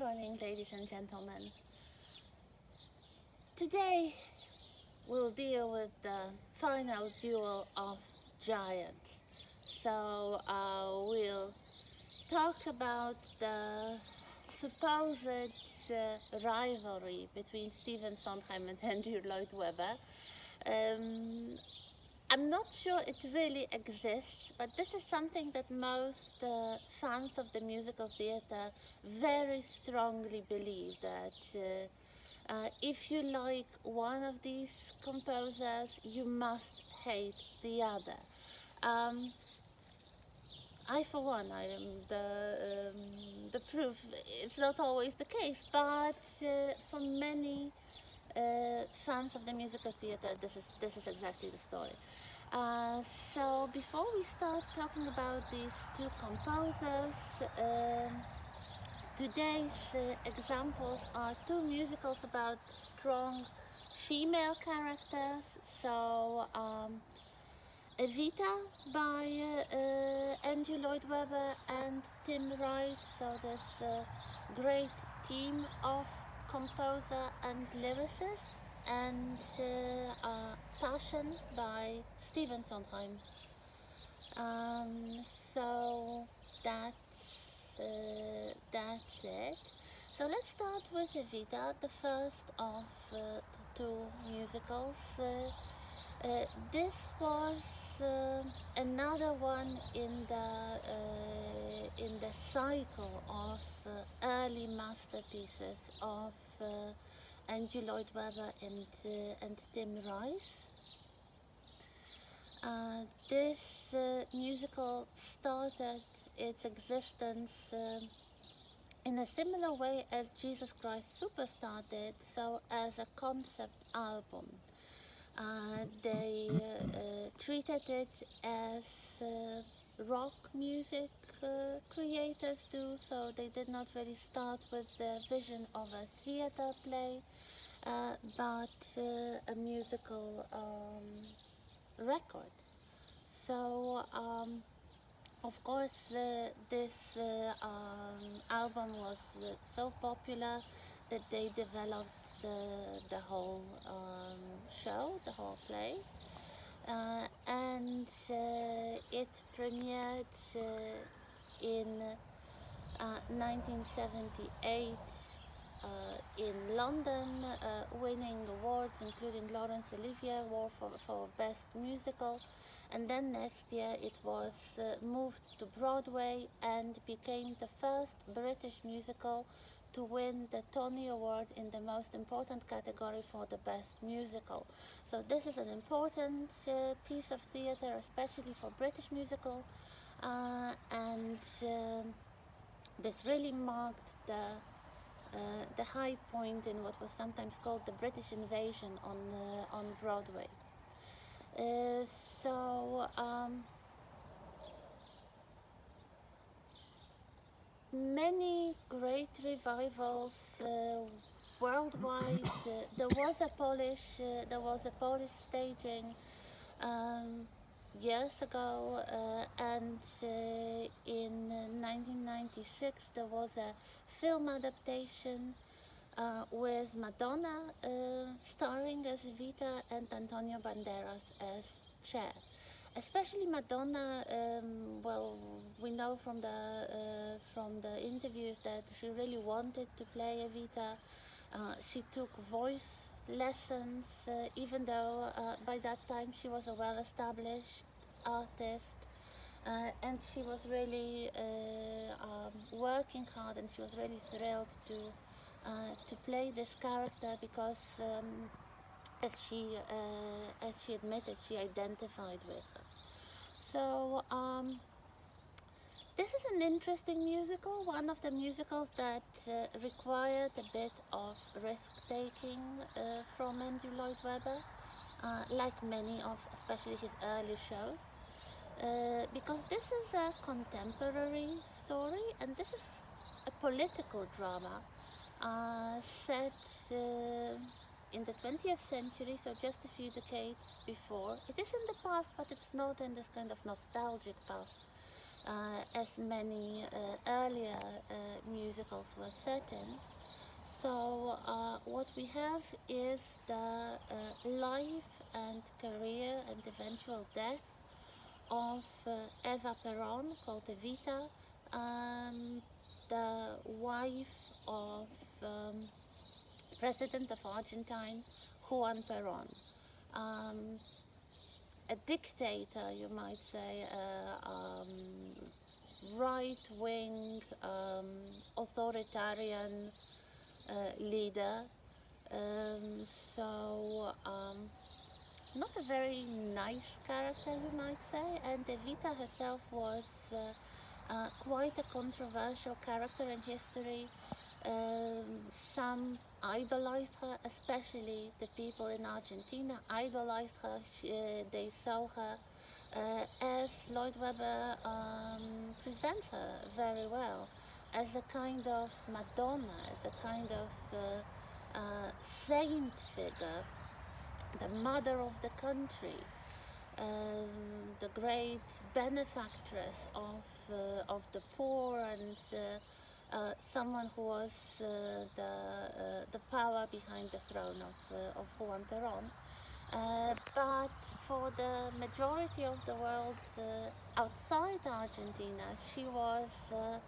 morning, ladies and gentlemen. Today we'll deal with the final duel of giants. We'll talk about the supposed rivalry between Stephen Sondheim and Andrew Lloyd Webber. Um, I'm not sure it really exists, but this is something that most fans of the musical theater very strongly believe that if you like one of these composers, you must hate the other. Um, I, for one, I am the proof. It's not always the case, but for many fans of the musical theater, this is exactly the story. Uh, so before we start talking about these two composers, today's examples are two musicals about strong female characters. Evita by Andrew Lloyd Webber and Tim Rice. So this great team of composer and lyricist, and Passion by Stephen Sondheim. So that's it. So let's start with Evita, the first of the two musicals. This was another one in the cycle of early masterpieces of Andrew Lloyd Webber and Tim Rice. This musical started its existence in a similar way as Jesus Christ Superstar did, so as a concept album. They treated it as rock music creators do, so they did not really start with the vision of a theater play, but a musical record. So, of course, this album was so popular that they developed the whole show, the whole play, and it premiered in 1978 in London, winning awards including Laurence Olivier Award for Best Musical. And then next year it was moved to Broadway and became the first British musical to win the Tony Award in the most important category for the Best Musical. So this is an important piece of theatre, especially for British musical, and this really marked the high point in what was sometimes called the British invasion on Broadway. Uh, so Many great revivals worldwide. There was a Polish staging um, years ago, and in 1996 there was a film adaptation with Madonna starring as Evita and Antonio Banderas as Cher. Especially Madonna, well, we know from the interviews that she really wanted to play Evita. She took voice lessons, even though by that time she was a well-established artist. And she was really working hard, and she was really thrilled to play this character because, as she admitted, she identified with her. So this is an interesting musical, one of the musicals that required a bit of risk-taking from Andrew Lloyd Webber, like many of especially his early shows. Because this is a contemporary story, and this is a political drama set in the 20th century, so just a few decades before. It is in the past, but it's not in this kind of nostalgic past as many earlier musicals were set in. So what we have is the life and career and eventual death of Eva Peron, called Evita, the wife of President of Argentine, Juan Peron. Um, a dictator, you might say, right-wing, authoritarian leader. So not a very nice character, you might say, and Evita herself was quite a controversial character in history. Some idolized her, especially the people in Argentina idolized her. They saw her as Lloyd Webber presents her very well, as a kind of Madonna, as a kind of saint figure, the mother of the country, the great benefactress of the poor, and someone who was the power behind the throne of Juan Perón. But for the majority of the world outside Argentina, she was a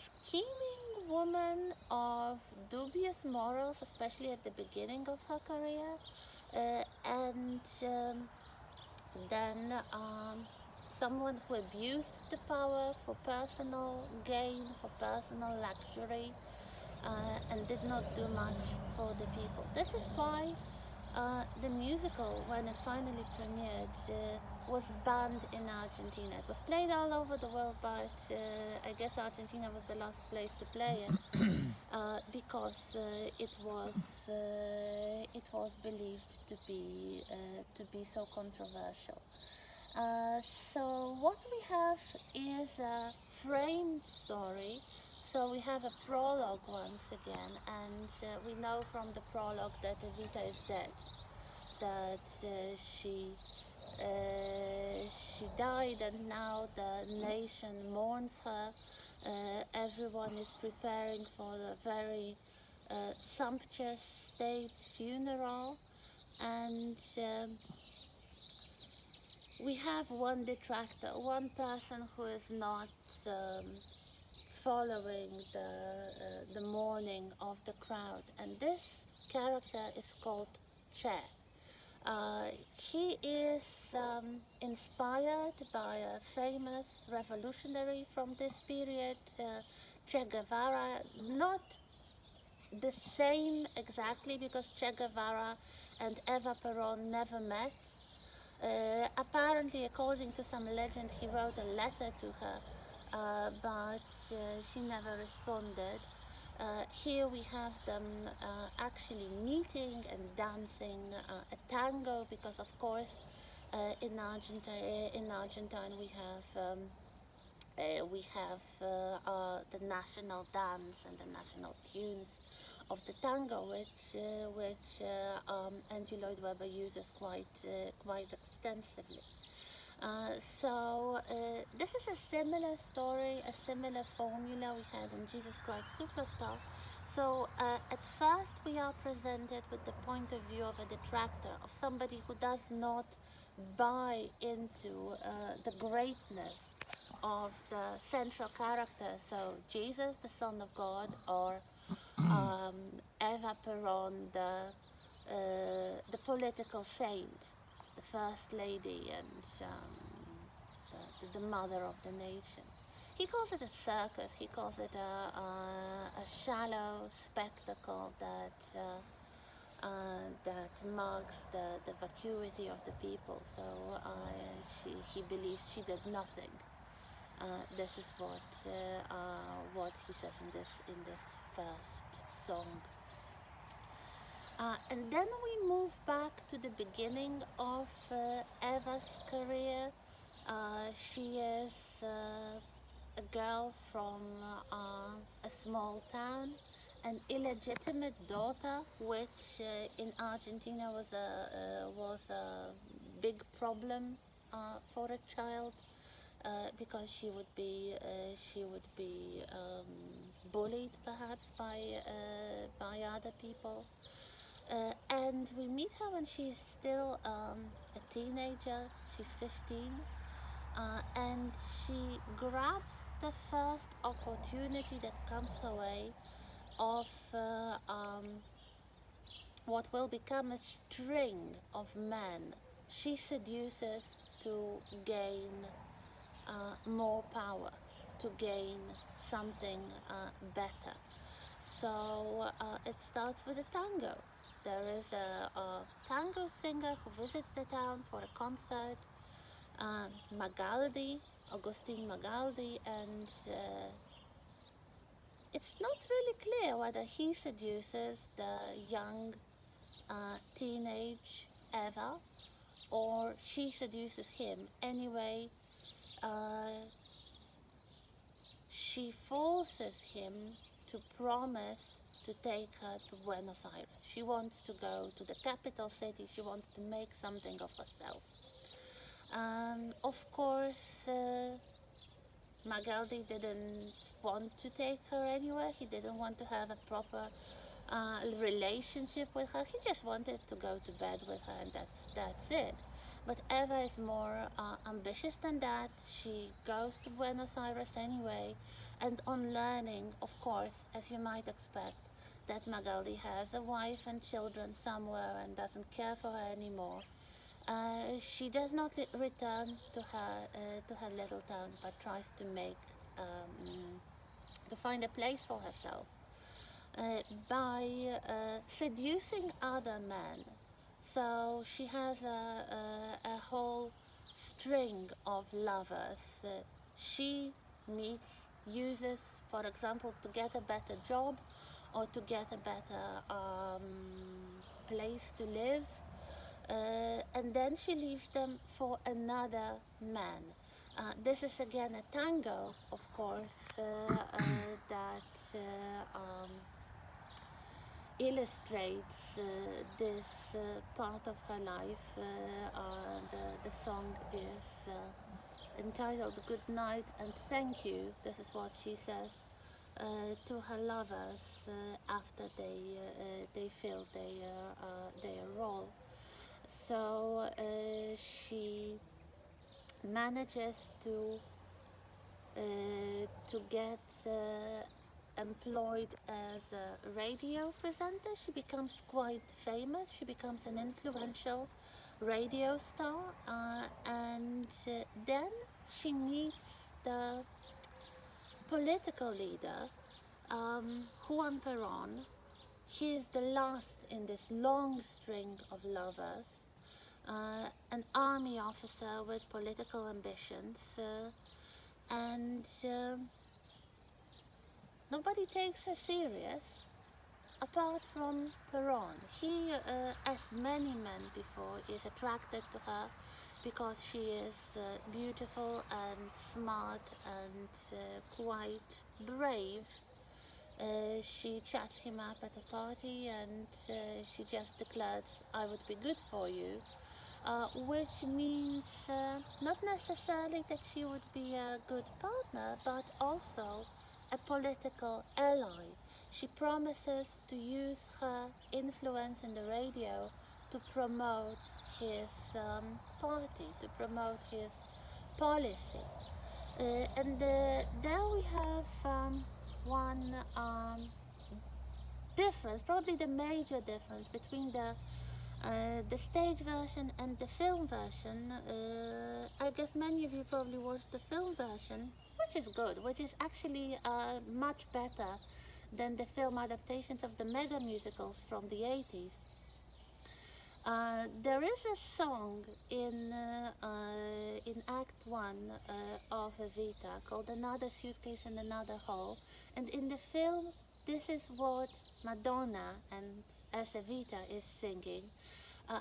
scheming woman of dubious morals, especially at the beginning of her career, and then someone who abused the power for personal gain, for personal luxury, and did not do much for the people. This is why the musical, when it finally premiered, was banned in Argentina. It was played all over the world, but I guess Argentina was the last place to play it because it was believed to be so controversial. So what we have is a framed story. So we have a prologue once again, and we know from the prologue that Evita is dead, that she died, and now the nation mourns her. Everyone is preparing for a very sumptuous state funeral, and we have one detractor, one person who is not following the mourning of the crowd, and this character is called Che. He is inspired by a famous revolutionary from this period, Che Guevara. Not the same exactly, because Che Guevara and Eva Peron never met. Apparently, according to some legend, he wrote a letter to her, but she never responded. Here we have them actually meeting and dancing a tango, because of course in Argentine we have the national dance and the national tunes of the tango, which Andrew Lloyd Webber uses quite extensively. So this is a similar story, a similar formula we had in Jesus Christ Superstar. So at first we are presented with the point of view of a detractor, of somebody who does not buy into the greatness of the central character. So Jesus, the Son of God, or Eva Peron, the political saint, the first lady, and the mother of the nation. He calls it a circus. He calls it a shallow spectacle that marks the vacuity of the people. So he believes she did nothing. This is what he says in this first song. And then we move back to the beginning of Eva's career. She is a girl from a small town, an illegitimate daughter, which in Argentina was a big problem for a child. because she would be bullied perhaps by other people. And we meet her when she's still a teenager. She's 15, and she grabs the first opportunity that comes her way of what will become a string of men she seduces to gain more power, to gain something better. So it starts with a tango. There is a tango singer who visits the town for a concert, Magaldi, Augustine Magaldi, and it's not really clear whether he seduces the young teenage Eva or she seduces him. Anyway, uh, she forces him to promise to take her to Buenos Aires. She wants to go to the capital city. She wants to make something of herself. Of course, Magaldi didn't want to take her anywhere. He didn't want to have a proper relationship with her. He just wanted to go to bed with her, and that's it. But Eva is more ambitious than that. She goes to Buenos Aires anyway, and on learning, of course, as you might expect, that Magaldi has a wife and children somewhere and doesn't care for her anymore, she does not return to her little town, but tries to to find a place for herself by seducing other men. So she has a whole string of lovers. She meets, uses, for example, to get a better job or to get a better place to live. And then she leaves them for another man. This is again a tango, of course, that illustrates this part of her life. The song is entitled Good Night and Thank You. This is what she says to her lovers after they fill their role. So she manages to get employed as a radio presenter. She becomes quite famous. She becomes an influential radio star, and then she meets the political leader, Juan Perón. He is the last in this long string of lovers, an army officer with political ambitions, and nobody takes her serious apart from Perón. He, as many men before, is attracted to her because she is beautiful and smart and quite brave. She chats him up at a party and she just declares, I would be good for you, which means not necessarily that she would be a good partner, but also a political ally. She promises to use her influence in the radio to promote his party, to promote his policy. And there we have one difference, probably the major difference between the stage version and the film version. I guess many of you probably watched the film version, which is good, which is actually much better than the film adaptations of the mega musicals from the 80s. There is a song in Act 1 of Evita called Another Suitcase in Another Hole, and in the film this is what Madonna and as Evita is singing,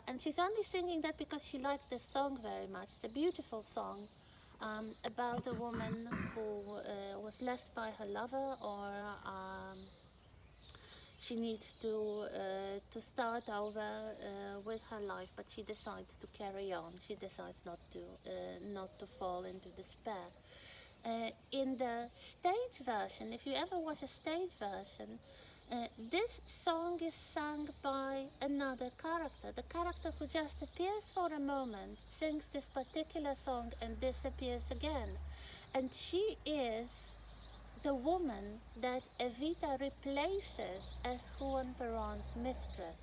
and she's only singing that because she liked the song very much. It's a beautiful song about a woman who was left by her lover, or she needs to start over with her life, but she decides to carry on. She decides not to fall into despair. In the stage version, if you ever watch a stage version, this song is sung by another character. The character who just appears for a moment, sings this particular song, and disappears again. And she is the woman that Evita replaces as Juan Perón's mistress.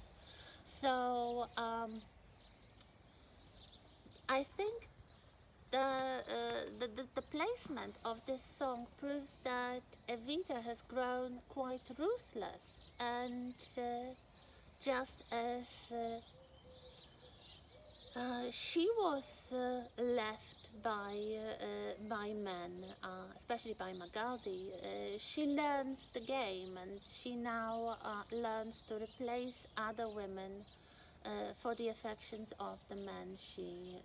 So I think the placement of this song proves that Evita has grown quite ruthless, and just as she was left by men, especially by Magaldi. She learns the game, and she now learns to replace other women for the affections of the men she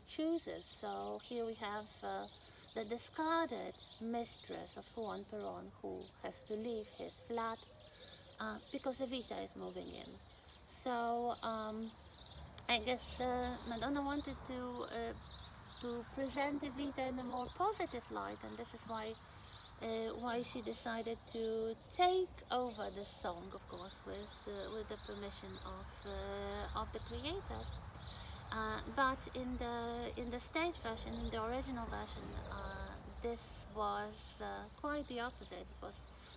chooses. So here we have the discarded mistress of Juan Perón, who has to leave his flat because Evita is moving in. So I guess Madonna wanted to present Evita in a more positive light, and this is why she decided to take over the song, of course, with the permission of the creator. But in the stage version, in the original version, this was quite the opposite. It was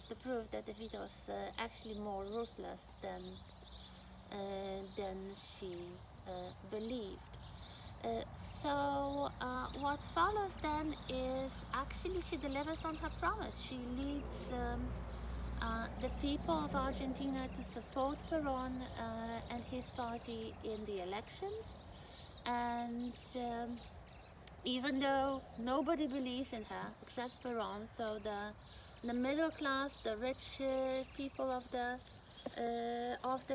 the proof that Evita was actually more ruthless than she believed. What follows then is actually she delivers on her promise. She leads the people of Argentina to support Perón and his party in the elections. And even though nobody believes in her except Perón, so the middle class, the rich people of the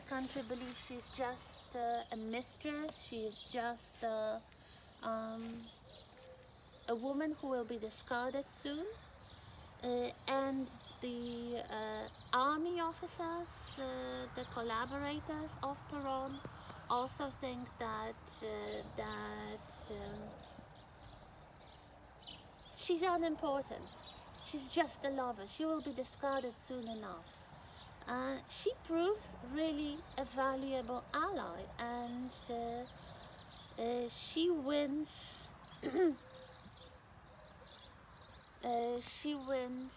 country believe she's just a mistress. She's just a woman who will be discarded soon. And the army officers, the collaborators of Perón, also think that she's unimportant. She's just a lover. She will be discarded soon enough. She proves really a valuable ally, and she wins. She wins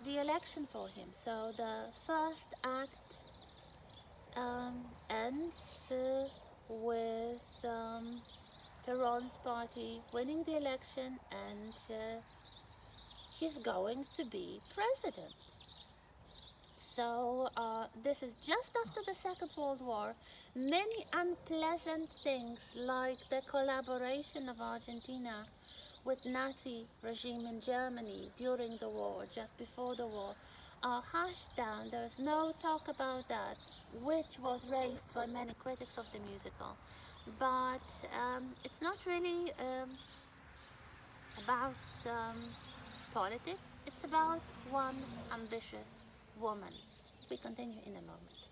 the election for him. So the first act ends with Perón's party winning the election, and he's going to be president. So this is just after the Second World War. Many unpleasant things, like the collaboration of Argentina with Nazi regime in Germany during the war, just before the war, are hashed down. There's no talk about that, which was raised by many critics of the musical. But it's not really about politics. It's about one ambitious woman. We continue in a moment.